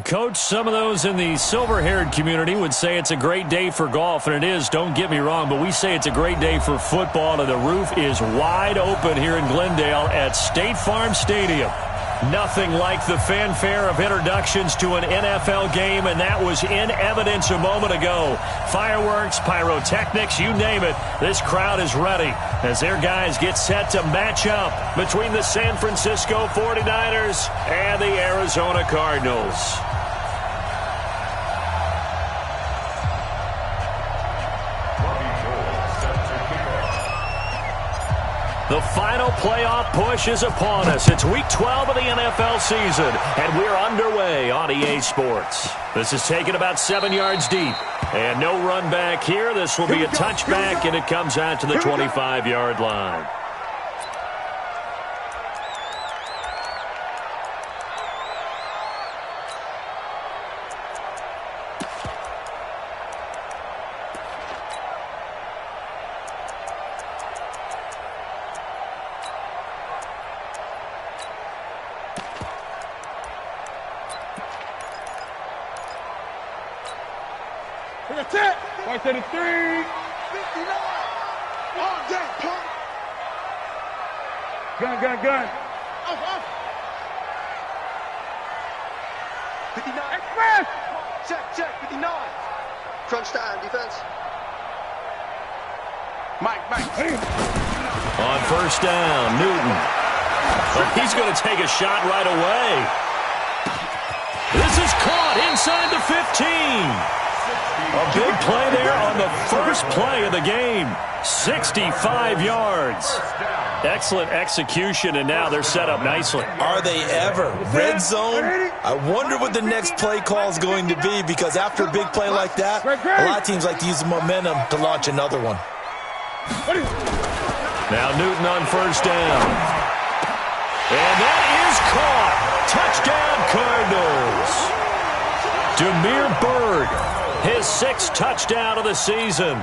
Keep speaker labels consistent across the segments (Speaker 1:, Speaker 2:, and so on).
Speaker 1: Coach, some of those in the silver-haired community would say it's a great day for golf, and it is, don't get me wrong, but we say it's a great day for football, and the roof is wide open here in Glendale at State Farm Stadium. Nothing like the fanfare of introductions to an NFL game, and that was in evidence a moment ago. Fireworks, pyrotechnics, you name it. This crowd is ready as their guys get set to match up between the San Francisco 49ers and the Arizona Cardinals. The final playoff push is upon us. It's Week 12 of the NFL season, and we're underway on EA Sports. This is taken about 7 yards deep, and no run back here. This will be a touchback, and it comes out to the 25-yard line.
Speaker 2: That's it. Right to the 3. 59. All day, punk. Gun. Off. 59. Express. Check. 59. Crunch time, defense. Mike.
Speaker 1: On first down, Newton. Oh, he's going to take a shot right away. This is caught inside the 15. A big play there on the first play of the game. 65 yards. Excellent execution, and now they're set up nicely.
Speaker 3: Are they ever? Red zone? I wonder what the next play call is going to be, because after a big play like that, a lot of teams like to use the momentum to launch another one.
Speaker 1: Now Newton on first down. And that is caught. Touchdown, Cardinals. Demir Bird, his 6th touchdown of the season.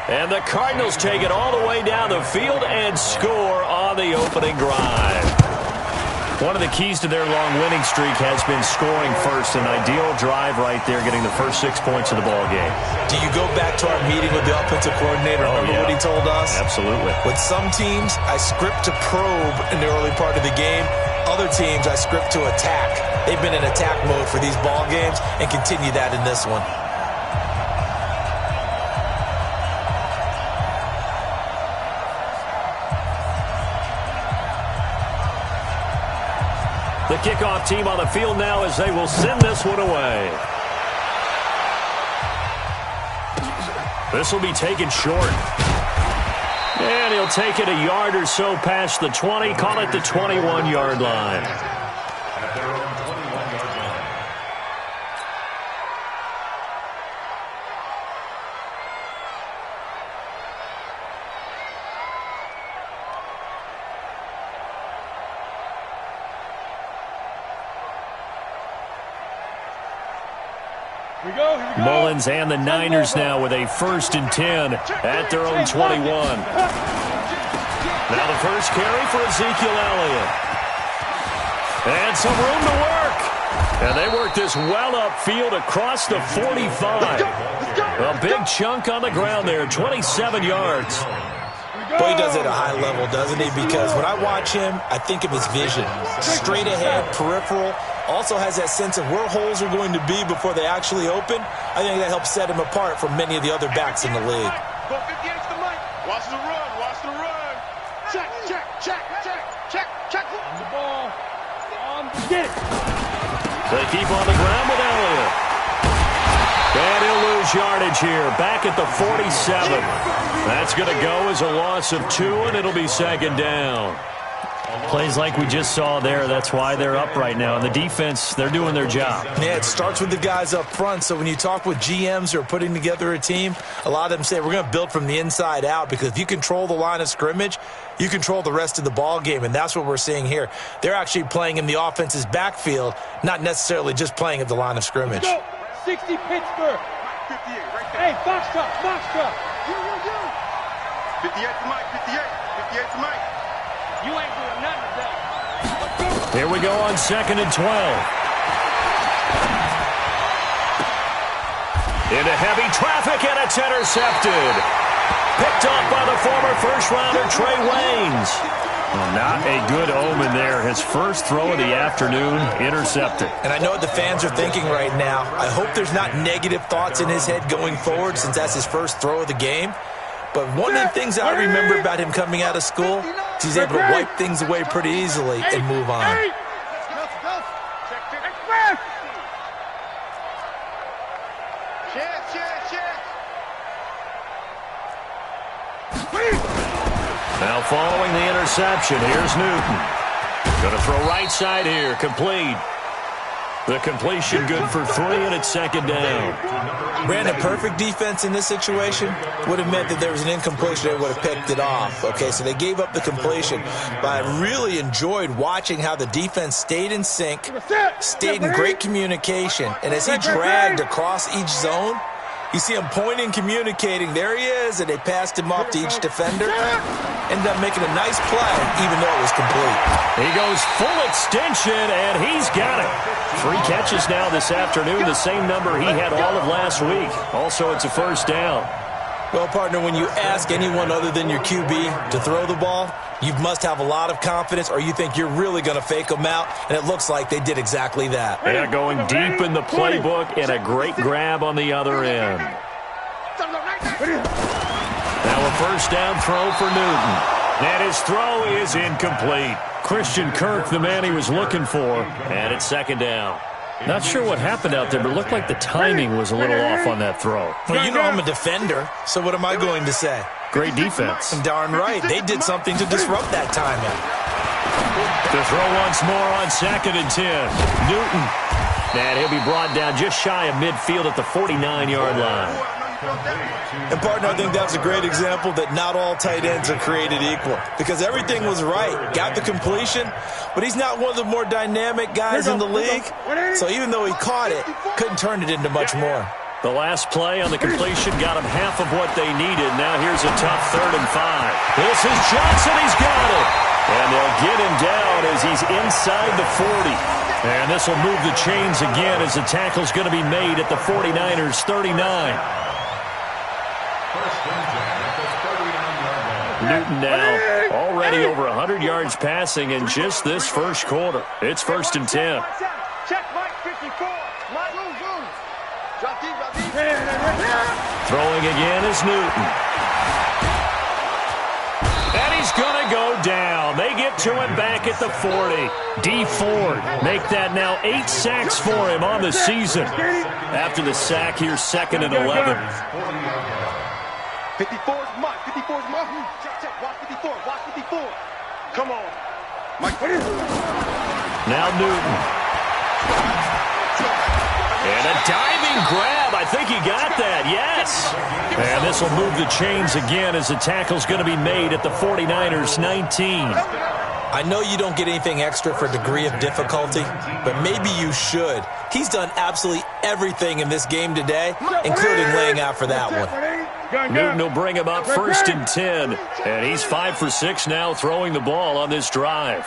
Speaker 1: And the Cardinals take it all the way down the field and score on the opening drive. One of the keys to their long winning streak has been scoring first. An ideal drive right there, getting the first 6 points of the ball game.
Speaker 3: Do you go back to our meeting with the offensive coordinator? Remember what he told us?
Speaker 1: Absolutely.
Speaker 3: With some teams, I script to probe in the early part of the game. Other teams, I script to attack. They've been in attack mode for these ball games and continue that in this one.
Speaker 1: The kickoff team on the field now as they will send this one away. This will be taken short. And he'll take it a yard or so past the 20, call it the 21-yard line.
Speaker 2: Here we go.
Speaker 1: Mullins and the Niners now with a 1st and 10 at their own 21. Now the first carry for Ezekiel Elliott. And some room to work. And they work this well upfield across the 45. A big chunk on the ground there, 27 yards.
Speaker 3: Boy, he does it at a high level, doesn't he? Because when I watch him, I think of his vision. Straight ahead, peripheral. Also has that sense of where holes are going to be before they actually open. I think that helps set him apart from many of the other backs in the league.
Speaker 2: Go 58 to the mic. Watch the run. Check. On the ball. Get it.
Speaker 1: They keep on the ground with Elliott. And he'll lose yardage here. Back at the 47. That's going to go as a loss of 2, and it'll be 2nd down. Plays like we just saw there, that's why they're up right now. And the defense, they're doing their job.
Speaker 3: Yeah, it starts with the guys up front. So when you talk with GMs who are putting together a team, a lot of them say we're going to build from the inside out, because if you control the line of scrimmage, you control the rest of the ball game, and that's what we're seeing here. They're actually playing in the offense's backfield, not necessarily just playing at the line of scrimmage.
Speaker 2: 60 Pittsburgh. 58 right there. Hey, Foxtrot. 58 to Mike. 58 to Mike. You ain't doing nothing today.
Speaker 1: Here we go on 2nd and 12. Into heavy traffic, and it's intercepted. Picked off by the former first-rounder Trey Waynes. Well, not a good omen there. His first throw of the afternoon, intercepted.
Speaker 3: And I know what the fans are thinking right now. I hope there's not negative thoughts in his head going forward since that's his first throw of the game. But one of the things I remember about him coming out of school is he's able to wipe things away pretty easily and move on.
Speaker 1: Now following the interception, here's Newton. Going to throw right side here, complete. The completion good for 3, and it's second down.
Speaker 3: Brandon, perfect defense in this situation would have meant that there was an incompletion. They would have picked it off. Okay, so they gave up the completion. But I really enjoyed watching how the defense stayed in sync, stayed in great communication. And as he dragged across each zone, you see him pointing, communicating. There he is, and they passed him off to each defender. Ended up making a nice play, even though it was complete.
Speaker 1: He goes full extension, and he's got it. 3 catches now this afternoon, the same number he had all of last week. Also, it's a first down.
Speaker 3: Well, partner, when you ask anyone other than your QB to throw the ball, you must have a lot of confidence, or you think you're really going to fake them out, and it looks like they did exactly that.
Speaker 1: Yeah, going deep in the playbook, and a great grab on the other end. Now a first down throw for Newton. And his throw is incomplete. Christian Kirk, the man he was looking for, and it's second down. Not sure what happened out there, but it looked like the timing was a little off on that throw.
Speaker 3: Well, you know I'm a defender, so what am I going to say?
Speaker 1: Great defense.
Speaker 3: And darn right, they did something to disrupt that timing.
Speaker 1: To throw once more on 2nd and 10. Newton. And he'll be brought down just shy of midfield at the 49-yard line.
Speaker 3: And, partner, I think that's a great example that not all tight ends are created equal. Because everything was right. Got the completion, but he's not one of the more dynamic guys in the league. So even though he caught it, couldn't turn it into much more.
Speaker 1: The last play on the completion got him half of what they needed. Now here's a tough 3rd and 5. This is Johnson. He's got it. And they'll get him down as he's inside the 40. And this will move the chains again as the tackle's going to be made at the 49ers' 39. Newton now already over 100 yards passing in just this first quarter. It's 1st and 10. Throwing again is Newton. And he's going to go down. They get to him back at the 40. D. Ford make that now 8 sacks for him on the season. After the sack, here's 2nd and 11.
Speaker 2: 54's Mike. 54's Mike. Check. Watch 54. Watch 54. Come on. Mike.
Speaker 1: Now Newton. And a diving grab. I think he got that. Yes. And this will move the chains again as the tackle's going to be made at the 49ers' 19.
Speaker 3: I know you don't get anything extra for degree of difficulty, but maybe you should. He's done absolutely everything in this game today, including laying out for that one.
Speaker 1: Newton will bring him up 1st and 10. And he's 5 for 6 now throwing the ball on this drive.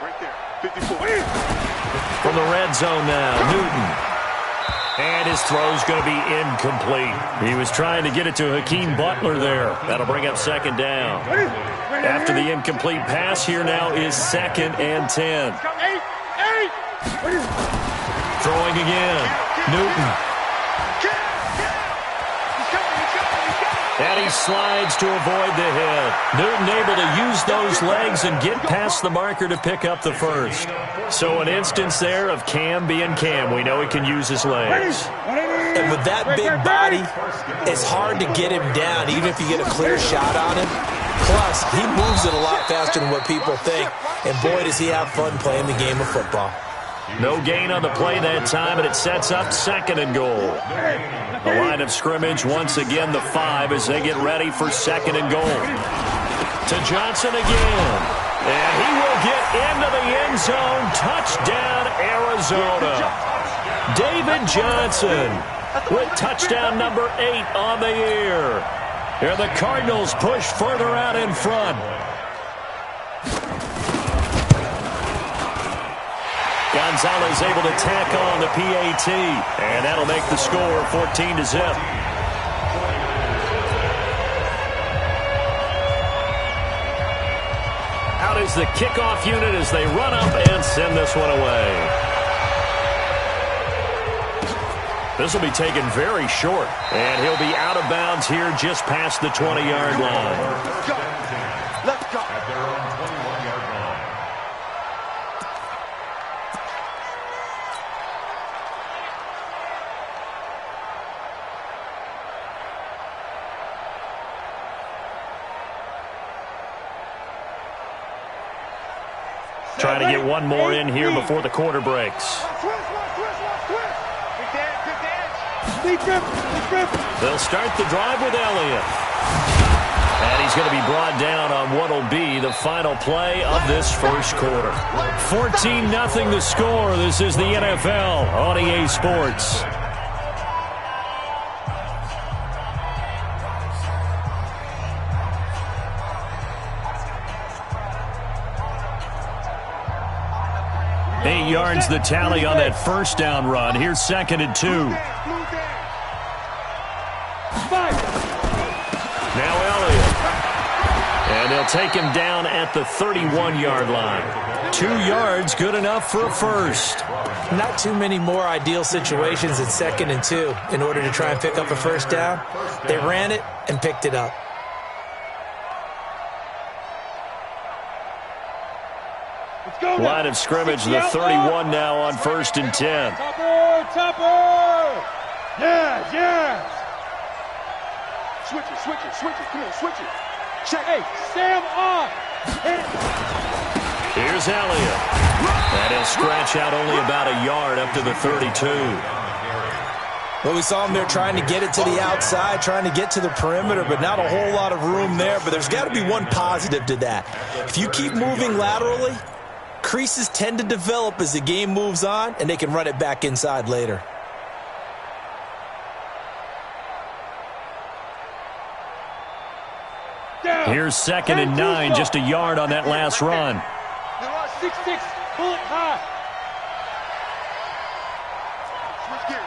Speaker 2: Right there. 54.
Speaker 1: From the red zone now, Newton. And his throw's going to be incomplete. He was trying to get it to Hakeem Butler there. That'll bring up 2nd down. After the incomplete pass, here now is 2nd and 10. Throwing again. Newton. And he slides to avoid the hit. Newton able to use those legs and get past the marker to pick up the first. So an instance there of Cam being Cam. We know he can use his legs.
Speaker 3: And with that big body, it's hard to get him down, even if you get a clear shot on him. Plus, he moves it a lot faster than what people think. And boy, does he have fun playing the game of football.
Speaker 1: No gain on the play that time, and it sets up 2nd and goal. The line of scrimmage, once again, the 5 as they get ready for 2nd and goal. To Johnson again. And he will get into the end zone. Touchdown, Arizona. David Johnson with touchdown number 8 on the year. And the Cardinals push further out in front. Gonzalez able to tack on the PAT. And that'll make the score 14-0. Out is the kickoff unit as they run up and send this one away. This will be taken very short, and he'll be out of bounds here just past the 20-yard line.
Speaker 2: Let's go.
Speaker 1: Trying to get one more in here before the quarter breaks. They'll start the drive with Elliott. And he's going to be brought down on what will be the final play of this first quarter. 14-0 the score. This is the NFL on EA Sports. Eight yards the tally on that first down run. Here's 2nd and 2. Now Elliott. And they'll take him down at the 31-yard line. 2 yards, good enough for a first.
Speaker 3: Not too many more ideal situations at 2nd and 2 in order to try and pick up a first down. They ran it and picked it up.
Speaker 1: Line of scrimmage, the 31 now on 1st and 10.
Speaker 2: Topper! Yes! Switch it. Come on, switch it. Check. Hey, Sam off.
Speaker 1: Here's Elliott. And he'll scratch out only about a yard up to the 32.
Speaker 3: Well, we saw him there trying to get it to the outside, trying to get to the perimeter, but not a whole lot of room there. But there's got to be one positive to that. If you keep moving laterally, creases tend to develop as the game moves on, and they can run it back inside later.
Speaker 1: Here's 2nd and 9, just a yard on that last run.
Speaker 2: 6-6, pull it high.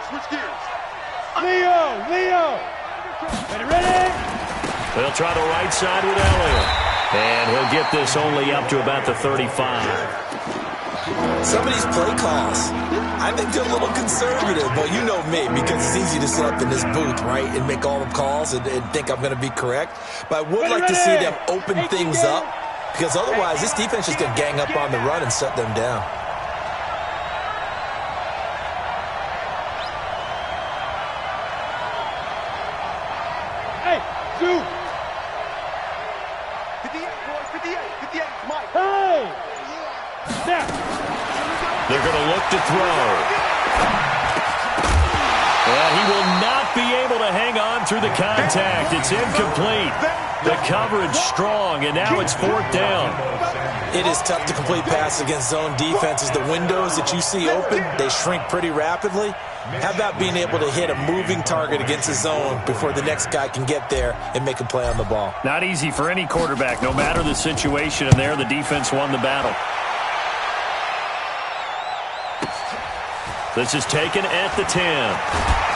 Speaker 2: Switch gears. Leo. Ready?
Speaker 1: They'll try the right side with Elliott. And he'll get this only up to about the 35.
Speaker 3: Some of these play calls, I think they're a little conservative, but you know me, because it's easy to sit up in this booth, right, and make all the calls and think I'm going to be correct. But I would like to see them open things up, because otherwise this defense is going to gang up on the run and shut them down.
Speaker 2: Hey, Zoo! 58, boys, 58, Mike. Hey! Snap!
Speaker 1: They're going to look to throw. And he will not be able to hang on through the contact. It's incomplete. The coverage strong, and now it's 4th down.
Speaker 3: It is tough to complete passes against zone defenses. The windows that you see open, they shrink pretty rapidly. How about being able to hit a moving target against a zone before the next guy can get there and make a play on the ball?
Speaker 1: Not easy for any quarterback, no matter the situation. And there, the defense won the battle. This is taken at the 10.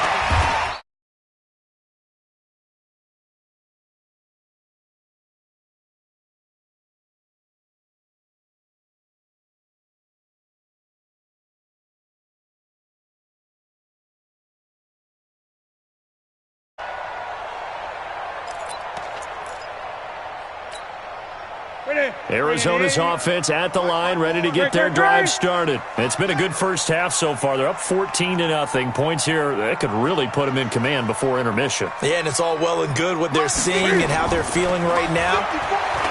Speaker 1: Arizona's offense at the line, ready to get their drive started. It's been a good first half so far. They're up 14-0. Points here, that could really put them in command before intermission.
Speaker 3: Yeah, and it's all well and good what they're seeing and how they're feeling right now.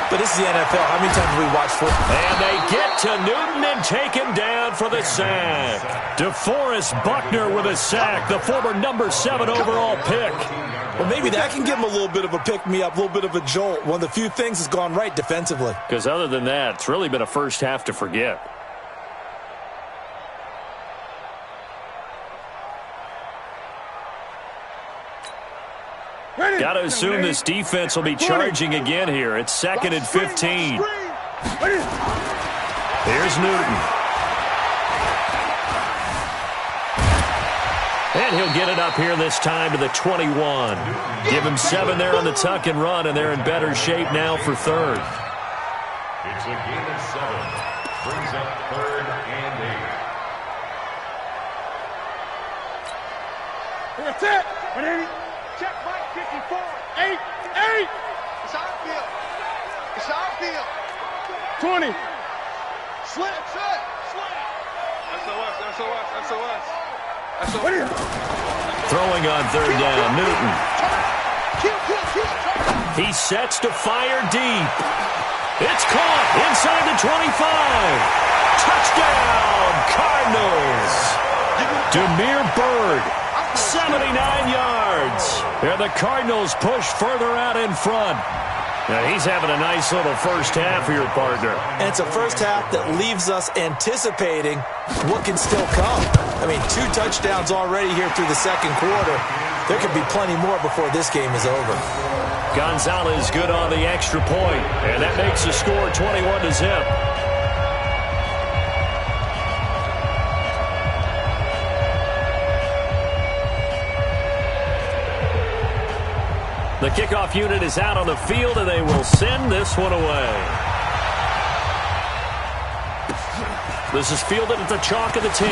Speaker 3: But this is the NFL. How many times have we watched football?
Speaker 1: And they get to Newton and take him down for the sack. DeForest Buckner with a sack, the former number 7 overall pick.
Speaker 3: Well, maybe that can give him a little bit of a pick-me-up, a little bit of a jolt. One of the few things that's gone right defensively.
Speaker 1: Because other than that, it's really been a first half to forget. Got to assume this defense will be charging again here. It's 2nd and 15. Here's Newton. And he'll get it up here this time to the 21. Give him 7 there on the tuck and run, and they're in better shape now for third.
Speaker 4: It's a gain of 7. Brings up 3rd and 8.
Speaker 2: That's it. Check right, 54. 8. It's outfield. It's outfield. 20. Slit. SOS.
Speaker 1: Throwing on 3rd down, Newton. He sets to fire deep. It's caught inside the 25. Touchdown, Cardinals. Demir Bird, 79 yards. And the Cardinals push further out in front. Now he's having a nice little first half for your partner.
Speaker 3: And it's a first half that leaves us anticipating what can still come. I mean, 2 touchdowns already here through the second quarter. There could be plenty more before this game is over.
Speaker 1: Gonzalez good on the extra point, and that makes the score 21-0. The kickoff unit is out on the field, and they will send this one away. This is fielded at the chalk of the 10.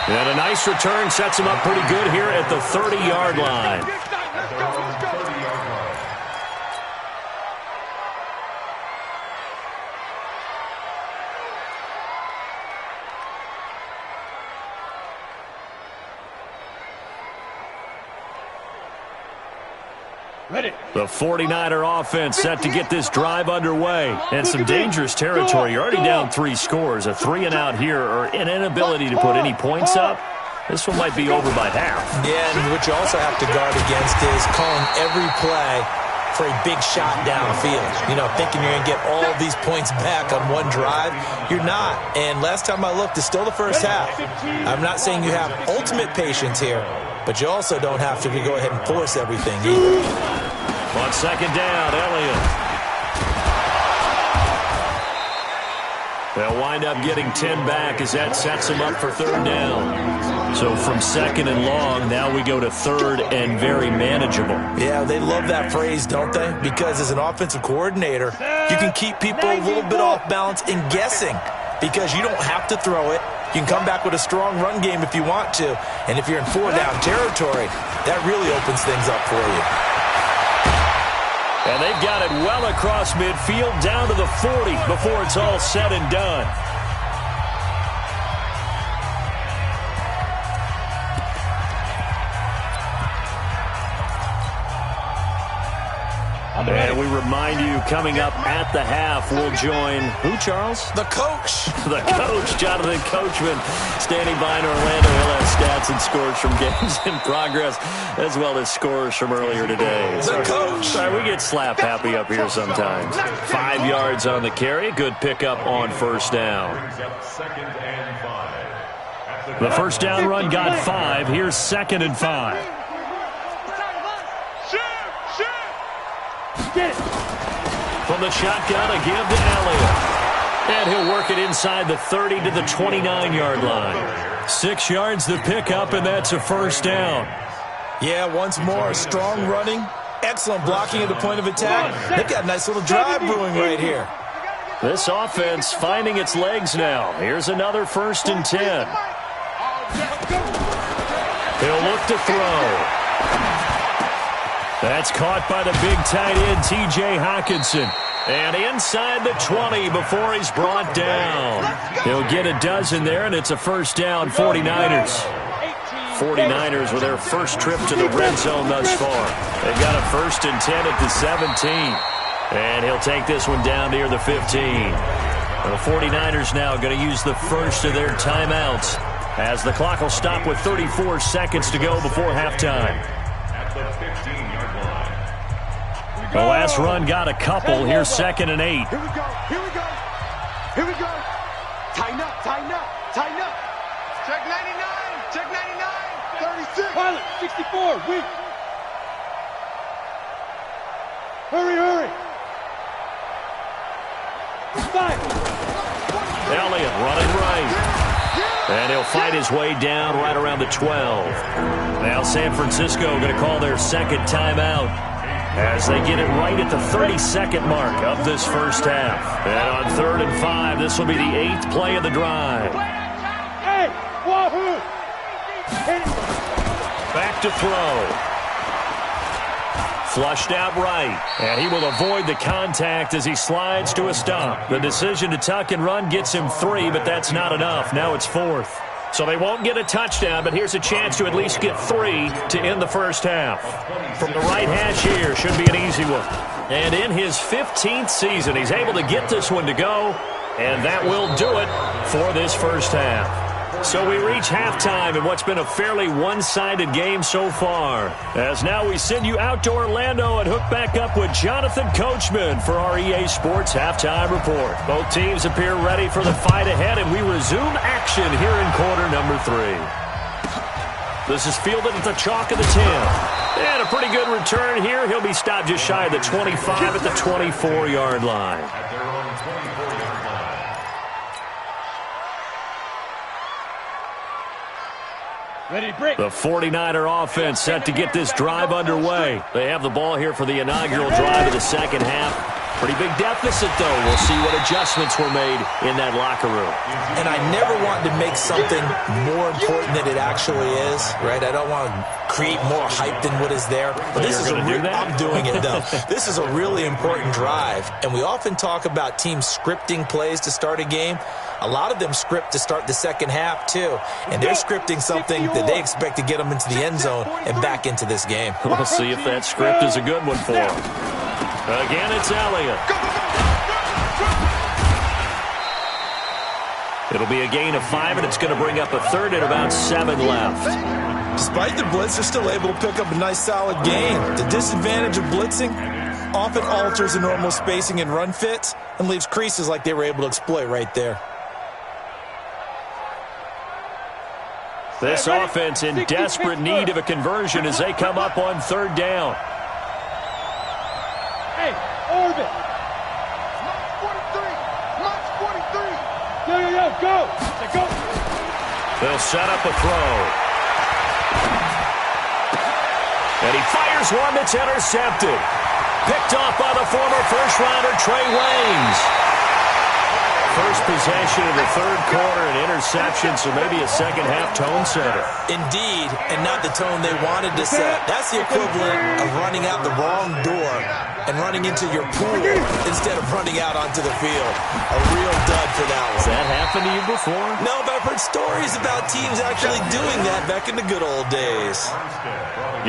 Speaker 1: And a nice return sets him up pretty good here at the 30-yard line. The 49er offense set to get this drive underway. And some dangerous territory. You're already down 3 scores. A 3-and-out here or an inability to put any points up. This one might be over by half.
Speaker 3: Yeah, and what you also have to guard against is calling every play for a big shot downfield. You know, thinking you're going to get all these points back on one drive. You're not. And last time I looked, it's still the first half. I'm not saying you have ultimate patience here, but you also don't have to go ahead and force everything either.
Speaker 1: On 2nd down, Elliott. They'll wind up getting 10 back as that sets them up for 3rd down. So from 2nd and long, now we go to 3rd and very manageable.
Speaker 3: Yeah, they love that phrase, don't they? Because as an offensive coordinator, you can keep people a little bit off balance in guessing because you don't have to throw it. You can come back with a strong run game if you want to. And if you're in 4-down territory, that really opens things up for you.
Speaker 1: And they've got it well across midfield down to the 40 before it's all said and done. And we remind you, coming up at the half, we'll join who, Charles?
Speaker 3: The coach.
Speaker 1: The coach, Jonathan Coachman, standing by in Orlando. He'll have stats and scores from games in progress, as well as scores from earlier today.
Speaker 3: The coach.
Speaker 1: Sorry, we get slap happy up here sometimes. 5 yards on the carry. Good pickup on 1st down. The 1st down run got 5. Here's 2nd and 5. From the shotgun, a give to Elliott. And he'll work it inside the 30 to the 29-yard line. 6 yards the pickup, and that's a 1st down.
Speaker 3: Yeah, once more, strong running, excellent blocking at the point of attack. They've got a nice little drive brewing right here.
Speaker 1: This offense finding its legs now. Here's another 1st and 10. He'll look to throw. That's caught by the big tight end, T.J. Hockenson. And inside the 20 before he's brought down. He'll get a dozen there, and it's a 1st down, 49ers. 49ers with their first trip to the red zone thus far. They've got a 1st and 10 at the 17. And he'll take this one down near the 15. The 49ers now going to use the first of their timeouts as the clock will stop with 34 seconds to go before halftime.
Speaker 4: The 15-yard line.
Speaker 1: The last run got a couple. Here's 2nd and 8.
Speaker 2: Here we go. Tighten up. Check 99. 36. Pilot, 64. Weak. Hurry. 5.
Speaker 1: Elliott running right. And he'll fight his way down right around the 12. Now San Francisco going to call their second timeout as they get it right at the 30-second mark of this first half. And on 3rd and 5, this will be the 8th play of the drive. Back to throw. Flushed out right, and he will avoid the contact as he slides to a stop. The decision to tuck and run gets him 3, but that's not enough. Now it's 4th. So they won't get a touchdown, but here's a chance to at least get 3 to end the first half. From the right hash here, should be an easy one. And in his 15th season, he's able to get this one to go, and that will do it for this first half. So we reach halftime in what's been a fairly one-sided game so far. As now we send you out to Orlando and hook back up with Jonathan Coachman for our EA Sports Halftime Report. Both teams appear ready for the fight ahead, and we resume action here in quarter number 3. This is fielded at the chalk of the 10. And a pretty good return here. He'll be stopped just shy of the 25 at the 24-yard line. The 49er offense set to get this drive underway. They have the ball here for the inaugural drive of the second half. Pretty big deficit, though. We'll see what adjustments were made in that locker room.
Speaker 3: And I never want to make something more important than it actually is, right? I don't want to create more hype than what is there. But this is I'm doing it, though. This is a really important drive. And we often talk about teams scripting plays to start a game. A lot of them script to start the second half, too. And they're scripting something that they expect to get them into the end zone and back into this game.
Speaker 1: We'll see if that script is a good one for them. Again, it's Elliott. It'll be a gain of 5, and it's going to bring up a 3rd and about 7 left.
Speaker 3: Despite the blitz, they're still able to pick up a nice, solid gain. The disadvantage of blitzing often alters the normal spacing and run fits and leaves creases like they were able to exploit right there.
Speaker 1: This offense in desperate need of a conversion as they come up on 3rd down.
Speaker 2: Hey, orbit. March 43. March 43. Yo, go. Go.
Speaker 1: They'll set up a throw. And he fires one that's intercepted. Picked off by the former first-rounder Trey Waynes. First possession of the 3rd quarter, an interception, so maybe a second-half tone setter.
Speaker 3: Indeed, and not the tone they wanted to set. That's the equivalent of running out the wrong door and running into your pool instead of running out onto the field. A real dud for that one.
Speaker 1: Has that happened to you before?
Speaker 3: No, but I've heard stories about teams actually doing that back in the good old days.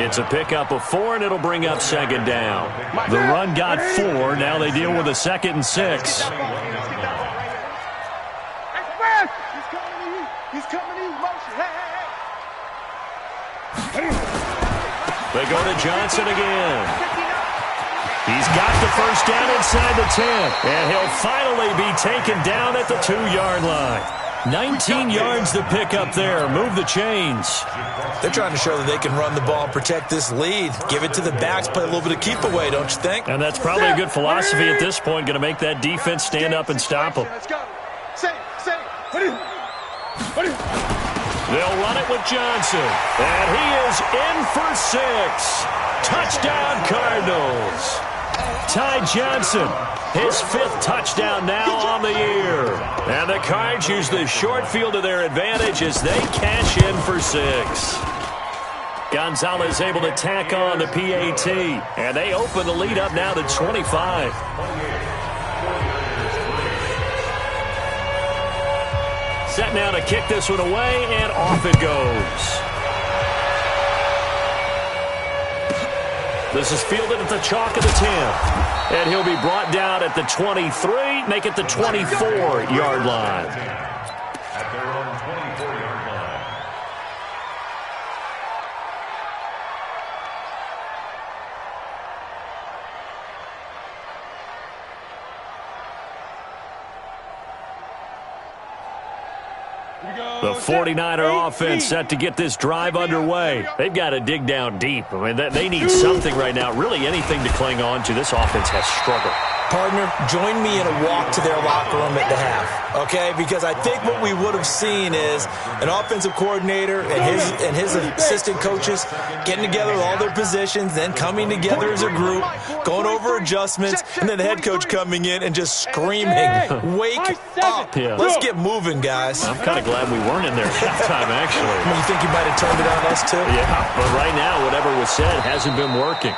Speaker 1: It's a pickup of 4, and it'll bring up 2nd down. The run got 4. Now they deal with a 2nd and 6.
Speaker 2: He's coming in motion. Hey.
Speaker 1: They go to Johnson again. He's got the first down inside the 10. And he'll finally be taken down at the 2-yard line. 19 yards to pick up there. Move the chains.
Speaker 3: They're trying to show that they can run the ball and protect this lead. Give it to the backs, play a little bit of keep away, don't you think?
Speaker 1: And that's probably a good philosophy at this point. Going to make that defense stand up and stop them.
Speaker 2: Let's go. Say.
Speaker 1: They'll run it with Johnson. And he is in for 6. Touchdown, Cardinals. Ty Johnson, his 5th touchdown now on the year. And the Cards use the short field to their advantage as they cash in for 6. Gonzalez able to tack on the PAT. And they open the lead up now to 25. Set now to kick this one away, and off it goes. This is fielded at the chalk of the 10. And he'll be brought down at the 23, make it the 24-yard line.
Speaker 4: At their own 24-yard line.
Speaker 1: The 49er offense set to get this drive underway. They've got to dig down deep. I mean, they need something right now, really anything to cling on to. This offense has struggled.
Speaker 3: Partner, join me in a walk to their locker room at the half, okay? Because I think what we would have seen is an offensive coordinator and his assistant coaches getting together with all their positions, then coming together as a group, going over adjustments, and then the head coach coming in and just screaming, wake up.
Speaker 1: Yeah.
Speaker 3: Let's get moving, guys.
Speaker 1: I'm kind of glad we weren't in there at halftime, actually.
Speaker 3: You think you might have turned it on us, too?
Speaker 1: Yeah, but right now, whatever was said hasn't been working.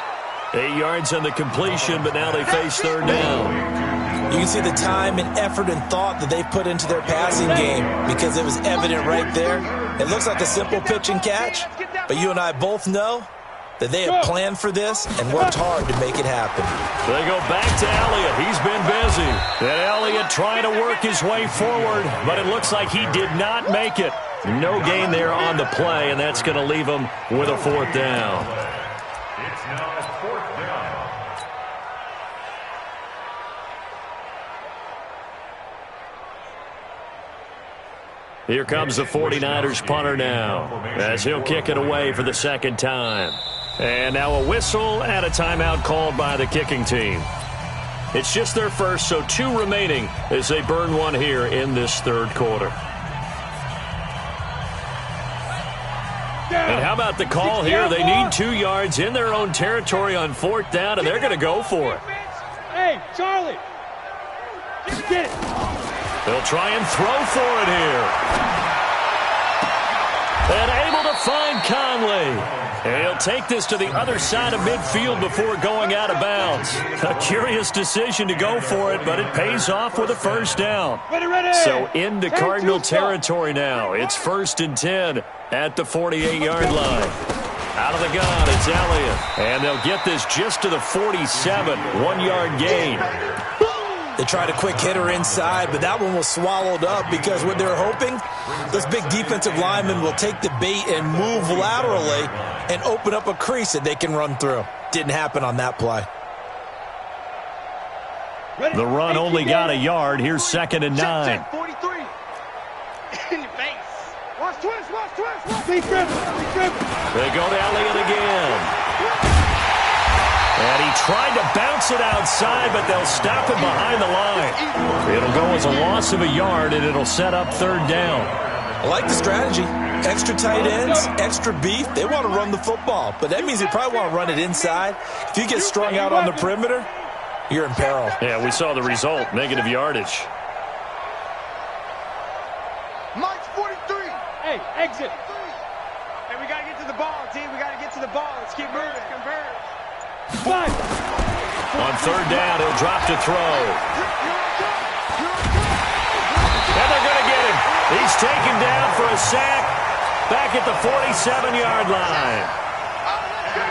Speaker 1: 8 yards on the completion, but now they face third down.
Speaker 3: You can see the time and effort and thought that they put into their passing game because it was evident right there. It looks like a simple pitch and catch, but you and I both know that they have planned for this and worked hard to make it happen.
Speaker 1: They go back to Elliott. He's been busy. And Elliott trying to work his way forward, but it looks like he did not make it. No gain there on the play, and that's going to leave him with a fourth down.
Speaker 4: It's now fourth down.
Speaker 1: Here comes the 49ers punter now, as he'll kick it away for the second time. And now a whistle and a timeout called by the kicking team. It's just their first, so 2 remaining as they burn one here in this third quarter. And how about the call here? They need 2 yards in their own territory on fourth down, and they're going to go for it.
Speaker 2: Hey, Charlie. Get it.
Speaker 1: They'll try and throw for it here. And able to find Conley. And he'll take this to the other side of midfield before going out of bounds. A curious decision to go for it, but it pays off with a first down.
Speaker 2: Ready.
Speaker 1: So into Cardinal territory now. It's 1st and 10 at the 48-yard line. Out of the gun, it's Elliott. And they'll get this just to the 47, 1-yard gain.
Speaker 3: They tried a quick hitter inside, but that one was swallowed up because what they're hoping, this big defensive lineman will take the bait and move laterally and open up a crease that they can run through. Didn't happen on that play.
Speaker 1: The run only got a yard. Here's 2nd and 9.
Speaker 2: 43. In your face. Watch twist. They
Speaker 1: go to Elliott again. And he tried to bounce it outside, but they'll stop him behind the line. It'll go as a loss of a yard, and it'll set up third down.
Speaker 3: I like the strategy. Extra tight ends, extra beef. They want to run the football, but that means they probably want to run it inside. If you get strung out on the perimeter, you're in peril.
Speaker 1: Yeah, we saw the result, negative yardage.
Speaker 2: Mike's 43. Hey, exit. Hey, we got to get to the ball, team. We got to get to the ball. Let's keep moving. Convert. 5.
Speaker 1: On third down, he'll drop to throw. And they're going to get him. He's taken down for a sack back at the 47-yard line.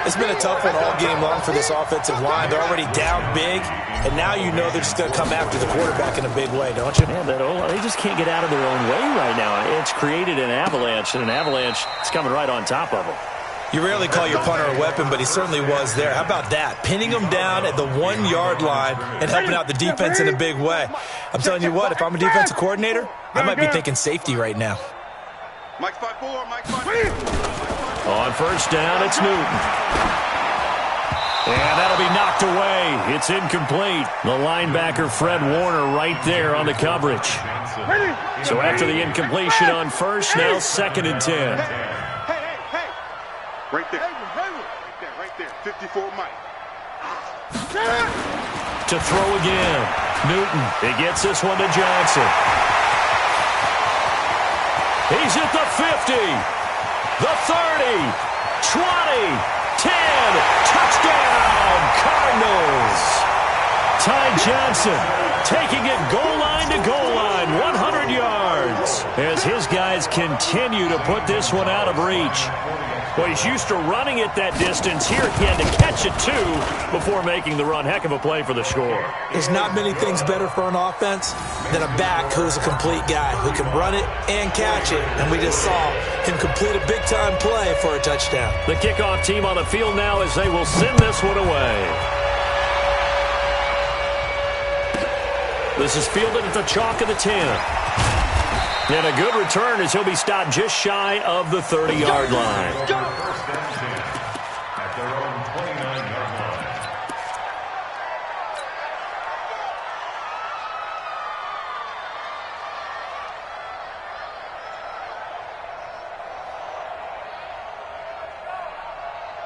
Speaker 3: It's been a tough one all game long for this offensive line. They're already down big, and now you know they're just going to come after the quarterback in a big way, don't you?
Speaker 1: Yeah, they just can't get out of their own way right now. It's created an avalanche, and an avalanche is coming right on top of them.
Speaker 3: You rarely call your punter a weapon, but he certainly was there. How about that? Pinning him down at the 1-yard line and helping out the defense in a big way. I'm telling you what, if I'm a defensive coordinator, I might be thinking safety right now.
Speaker 2: Mike's 5-4. Mike's 5-4.
Speaker 1: On first down, it's Newton. And that'll be knocked away. It's incomplete. The linebacker, Fred Warner, right there on the coverage. So after the incompletion on first, now 2nd and 10.
Speaker 2: Right there. Right there. 54 Mike.
Speaker 1: To throw again. Newton. He gets this one to Johnson. He's at the 50. The 30. 20. 10. Touchdown. Cardinals. Ty Johnson taking it goal line to goal line. 100 yards. As his guys continue to put this one out of reach. Well, he's used to running it that distance. Here he had to catch it, too, before making the run. Heck of a play for the score.
Speaker 3: There's not many things better for an offense than a back who's a complete guy who can run it and catch it. And we just saw him complete a big-time play for a touchdown.
Speaker 1: The kickoff team on the field now as they will send this one away. This is fielded at the chalk of the 10. And a good return as he'll be stopped just shy of the 30-yard line.
Speaker 4: At their own 29-yard line.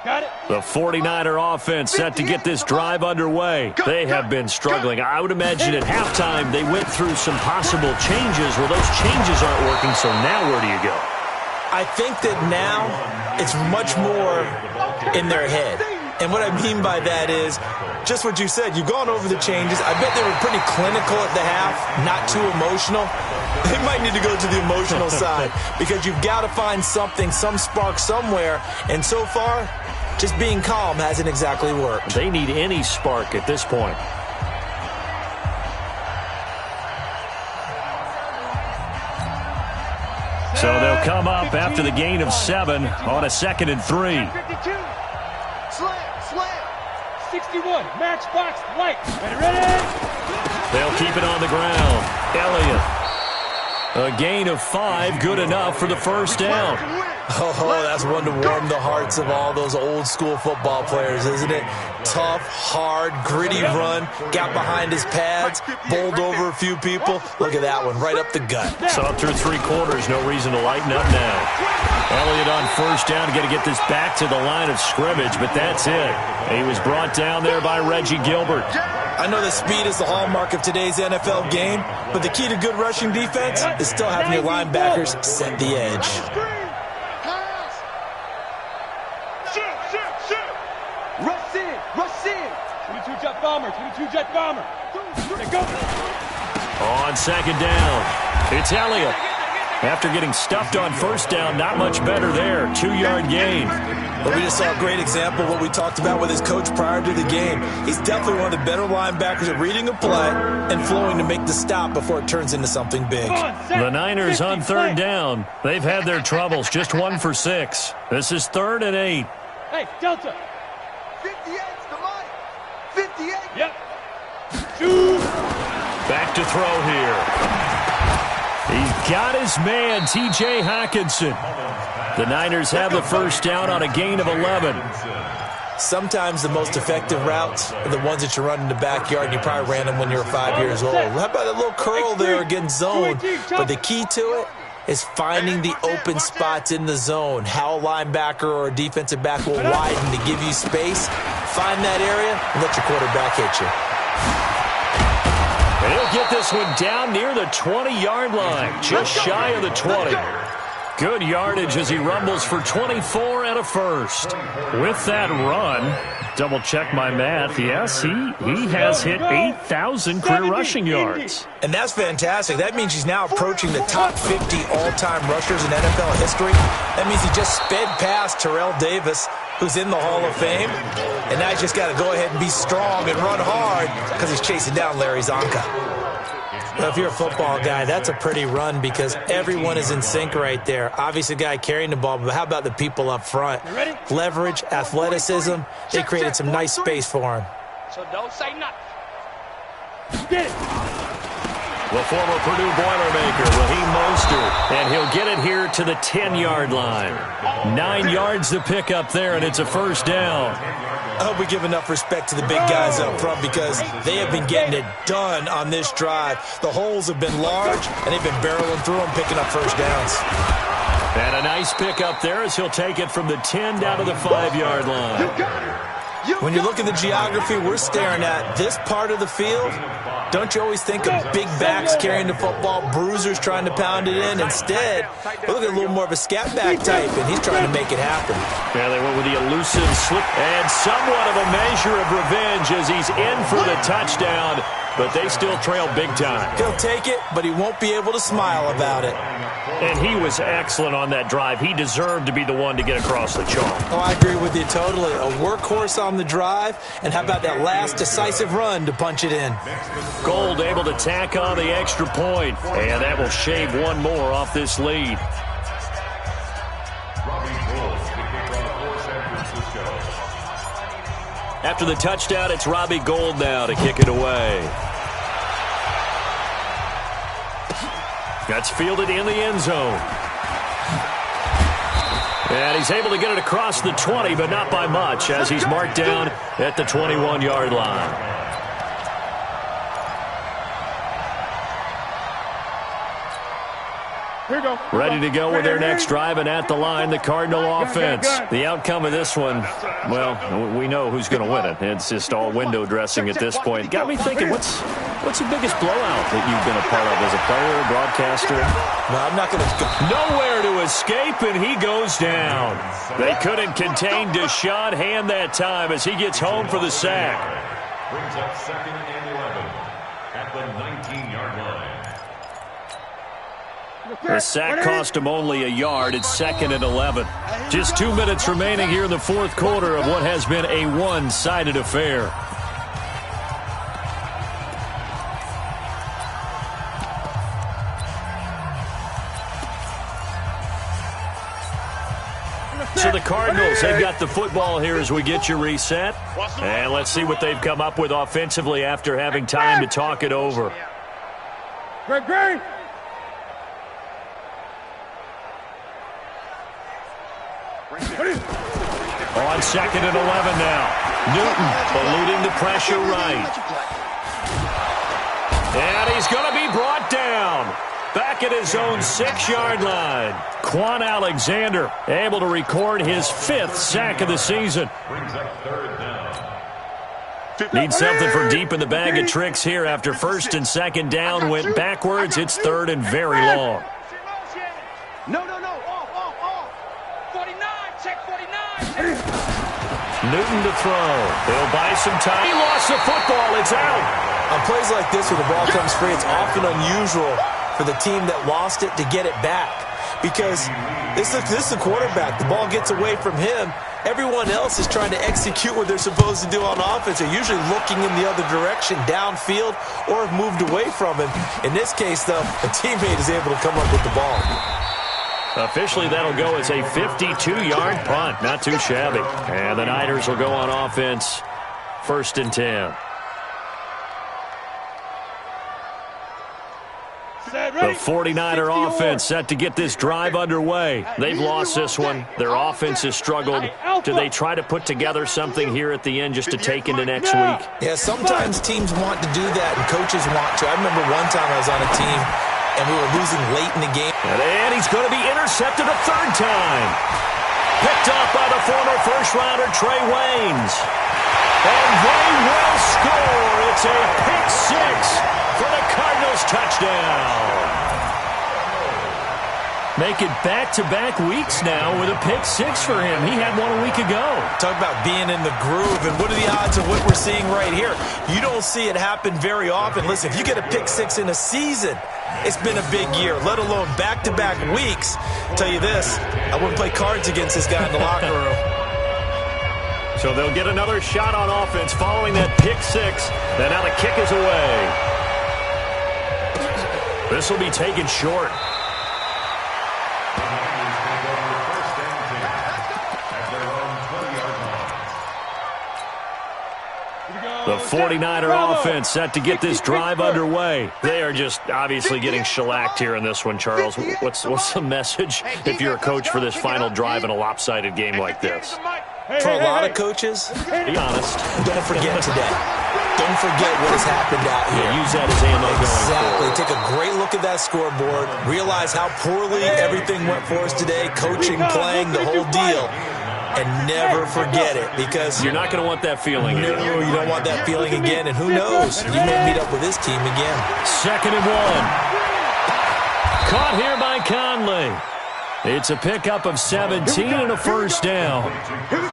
Speaker 1: The 49er offense set to get this drive underway. They have been struggling. I would imagine at halftime they went through some possible changes. Well, those changes aren't working, so now where do you go?
Speaker 3: I think that now it's much more in their head. And what I mean by that is just what you said. You've gone over the changes. I bet they were pretty clinical at the half, not too emotional. They might need to go to the emotional side because you've got to find something, some spark somewhere. And so far, just being calm hasn't exactly worked.
Speaker 1: They need any spark at this point. So they'll come up after the gain of 7 on a 2nd and 3.
Speaker 2: 52. Slam. 61. Match box light. Ready.
Speaker 1: They'll keep it on the ground. Elliott. A gain of 5, good enough for the first down.
Speaker 3: Oh, that's one to warm the hearts of all those old-school football players, isn't it? Tough, hard, gritty run, got behind his pads, bowled over a few people. Look at that one, right up the gut.
Speaker 1: So up through 3 quarters, no reason to lighten up now. Elliott on first down, got to get this back to the line of scrimmage, but that's it. He was brought down there by Reggie Gilbert.
Speaker 3: I know that speed is the hallmark of today's NFL game, but the key to good rushing defense is still having your linebackers set the edge.
Speaker 2: Rush in. 22-jet bomber. There go.
Speaker 1: On 2nd down, it's Elliott. After getting stuffed on first down, not much better there. 2-yard gain.
Speaker 3: But we just saw a great example of what we talked about with his coach prior to the game. He's definitely one of the better linebackers at reading a play and flowing to make the stop before it turns into something big.
Speaker 1: The Niners on 3rd down. They've had their troubles, just 1 for 6. This is 3rd and 8.
Speaker 2: Hey, Delta. 58's the line. 58. Yep. Shoot.
Speaker 1: Back to throw here. He's got his man, T.J. Hockenson. The Niners have the first down on a gain of 11.
Speaker 3: Sometimes the most effective routes are the ones that you run in the backyard, and you probably ran them when you were 5 years old. How about a little curl there against zone? But the key to it is finding the open spots in the zone. How a linebacker or a defensive back will widen to give you space. Find that area and let your quarterback hit you.
Speaker 1: He'll get this one down near the 20-yard line, just shy of the 20. Good yardage as he rumbles for 24 and a first. With that run, double-check my math, yes, he has hit 8,000 career rushing yards.
Speaker 3: And that's fantastic. That means he's now approaching the top 50 all-time rushers in NFL history. That means he just sped past Terrell Davis, who's in the Hall of Fame. And now he's just got to go ahead and be strong and run hard because he's chasing down Larry Zonka. Well, if you're a football guy, that's a pretty run because everyone is in sync right there. Obviously, the guy carrying the ball, but how about the people up front? Leverage, athleticism, they created some nice space for him.
Speaker 2: So don't say nothing. Get it.
Speaker 1: The former Purdue Boilermaker, Raheem Mostert, and he'll get it here to the 10-yard line. 9 yards to pick up there, and it's a first down.
Speaker 3: I hope we give enough respect to the big guys up front because they have been getting it done on this drive. The holes have been large, and they've been barreling through them, picking up first downs.
Speaker 1: And a nice pick up there as he'll take it from the 10 down to the 5-yard line.
Speaker 3: When you look at the geography we're staring at, this part of the field, don't you always think of big backs carrying the football, bruisers trying to pound it in? Instead, look at a little more of a scat back type, and he's trying to make it happen.
Speaker 1: Yeah, they went with the elusive slip and somewhat of a measure of revenge as he's in for the touchdown, but they still trail big time.
Speaker 3: He'll take it, but he won't be able to smile about it.
Speaker 1: And he was excellent on that drive. He deserved to be the one to get across the chalk.
Speaker 3: Oh, I agree with you totally. A workhorse on the drive, and how about that last decisive run to punch it in?
Speaker 1: Gold able to tack on the extra point, and that will shave one more off this lead. After the touchdown, it's Robbie Gould now to kick it away. That's fielded in the end zone. And he's able to get it across the 20, but not by much, as he's marked down at the 21-yard line. Ready to go with their next drive, and at the line, the Cardinal offense. The outcome of this one, well, we know who's going to win it. It's just all window dressing at this point. Got me thinking, what's the biggest blowout that you've been a part of as a player or broadcaster?
Speaker 3: No, I'm not going to go.
Speaker 1: Nowhere to escape, and he goes down. They couldn't contain Deshaun Hand that time as he gets home for the sack.
Speaker 4: Brings up 2nd and 11 at the 19-yard line.
Speaker 1: The sack cost him only a yard. It's 2nd and 11. Just 2 minutes remaining here in the fourth quarter of what has been a one-sided affair. So the Cardinals, they've got the football here as we get you reset. And let's see what they've come up with offensively after having time to talk it over.
Speaker 2: Great.
Speaker 1: On 2nd and 11 now. Newton eluding the pressure right. And he's going to be brought down. Back at his own 6-yard line. Quan Alexander able to record his 5th sack of the season.
Speaker 4: Brings up 3rd down.
Speaker 1: Need something for deep in the bag of tricks here after 1st and 2nd down went backwards. It's 3rd and very long.
Speaker 2: No. Off. 49. Check 49.
Speaker 1: Newton to throw. He'll buy some time. He lost the football. It's out.
Speaker 3: On plays like this where the ball comes free, it's often unusual for the team that lost it to get it back. Because this is the quarterback. The ball gets away from him. Everyone else is trying to execute what they're supposed to do on offense. They're usually looking in the other direction, downfield, or have moved away from him. In this case, though, a teammate is able to come up with the ball.
Speaker 1: Officially, that'll go as a 52-yard punt. Not too shabby. And the Niners will go on offense. 1st and 10. The 49er offense set to get this drive underway. They've lost this one. Their offense has struggled. Do they try to put together something here at the end just to take into next week?
Speaker 3: Yeah, sometimes teams want to do that, and coaches want to. I remember one time I was on a team, and we were losing late in the game.
Speaker 1: And he's going to be intercepted a 3rd time. Picked up by the former first-rounder Trey Waynes. And they will score. It's a pick 6 for the Cardinals touchdown. Make it back-to-back weeks now with a pick 6 for him. He had one a week ago.
Speaker 3: Talk about being in the groove, and what are the odds of what we're seeing right here? You don't see it happen very often. Listen, if you get a pick 6 in a season, it's been a big year, let alone back-to-back weeks. I'll tell you this, I wouldn't play cards against this guy in the locker room.
Speaker 1: So they'll get another shot on offense following that pick 6. And now the kick is away. This will be taken short. The 49er offense set to get this drive underway. They are just obviously getting shellacked here in this one, Charles. What's the message if you're a coach for this final drive in a lopsided game like this?
Speaker 3: For a lot of coaches,
Speaker 1: be honest.
Speaker 3: Don't forget today. Don't forget what has happened out here.
Speaker 1: Yeah, use that as ammo going
Speaker 3: Exactly.
Speaker 1: forward.
Speaker 3: Take a great look at that scoreboard. Realize how poorly everything went for us today. Coaching, playing, the whole deal. And never forget it, because
Speaker 1: you're not going to want that feeling again.
Speaker 3: No, you don't want that feeling again. And who knows? You may meet up with this team again.
Speaker 1: 2nd and 1. Caught here by Conley. It's a pickup of 17 and a 1st down.